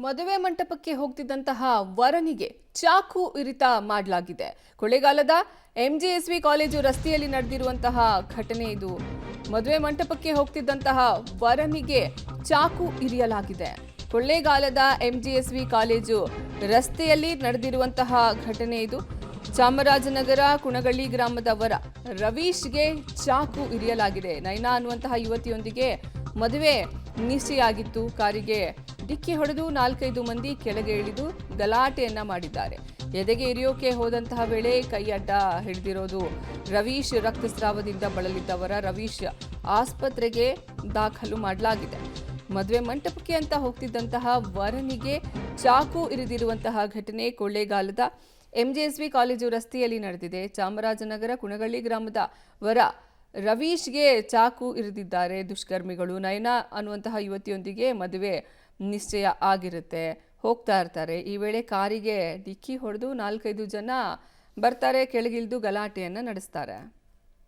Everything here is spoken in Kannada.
ಮದುವೆ ಮಂಟಪಕ್ಕೆ ಹೋಗ್ತಿದ್ದಂತಹ ವರನಿಗೆ ಚಾಕು ಇರಿತ ಮಾಡಲಾಗಿದೆ. ಕೊಳ್ಳೇಗಾಲದ ಎಂಜಿಎಸ್ವಿ ಕಾಲೇಜು ರಸ್ತೆಯಲ್ಲಿ ನಡೆದಿರುವಂತಹ ಘಟನೆ ಇದು. ಮದುವೆ ಮಂಟಪಕ್ಕೆ ಹೋಗ್ತಿದ್ದಂತಹ ವರನಿಗೆ ಚಾಕು ಇರಿಯಲಾಗಿದೆ. ಕೊಳ್ಳೇಗಾಲದ ಎಂಜಿಎಸ್ವಿ ಕಾಲೇಜು ರಸ್ತೆಯಲ್ಲಿ ನಡೆದಿರುವಂತಹ ಘಟನೆ ಇದು. ಚಾಮರಾಜನಗರ ಕುಣಗಳ್ಳಿ ಗ್ರಾಮದ ವರ ರವೀಶ್ಗೆ ಚಾಕು ಇರಿಯಲಾಗಿದೆ. ನೈನಾ ಅನ್ನುವಂತಹ ಯುವತಿಯೊಂದಿಗೆ ಮದುವೆ ನಿಶ್ಚಯಾಗಿತ್ತು. ಕಾರಿಗೆ ಡಿಕ್ಕಿ ಹೊಡೆದು 4-5 ಮಂದಿ ಕೆಳಗೆ ಇಳಿದು ಗಲಾಟೆಯನ್ನ ಮಾಡಿದ್ದಾರೆ. ಎದೆಗೆ ಇರಿಯೋಕೆ ಹೋದಂತಹ ವೇಳೆ ಕೈ ಅಡ್ಡ ಹಿಡಿದಿರೋದು ರವೀಶ್. ರಕ್ತಸ್ರಾವದಿಂದ ಬಳಲಿದ್ದವರ ರವೀಶ್ ಆಸ್ಪತ್ರೆಗೆ ದಾಖಲು ಮಾಡಲಾಗಿದೆ. ಮದುವೆ ಮಂಟಪಕ್ಕೆ ಅಂತ ಹೋಗ್ತಿದ್ದಂತಹ ವರನಿಗೆ ಚಾಕು ಇರಿದಿರುವಂತಹ ಘಟನೆ ಕೊಳ್ಳೇಗಾಲದ ಎಂಜೆಎಸ್ವಿ ಕಾಲೇಜು ರಸ್ತೆಯಲ್ಲಿ ನಡೆದಿದೆ. ಚಾಮರಾಜನಗರ ಕುಣಗಳ್ಳಿ ಗ್ರಾಮದ ವರ ರವೀಶ್ಗೆ ಚಾಕು ಇರಿದಿದ್ದಾರೆ ದುಷ್ಕರ್ಮಿಗಳು. ನೈನಾ ಅನ್ನುವಂತಹ ಯುವತಿಯೊಂದಿಗೆ ಮದುವೆ ನಿಶ್ಚಯ ಆಗಿರುತ್ತೆ. ಹೋಗ್ತಾ ಇರ್ತಾರೆ. ಈ ವೇಳೆ ಕಾರಿಗೆ ಡಿಕ್ಕಿ ಹೊಡೆದು 4-5 ಜನ ಬರ್ತಾರೆ, ಕೆಳಗಿಳಿದು ಗಲಾಟೆಯನ್ನ ನಡೆಸ್ತಾರೆ.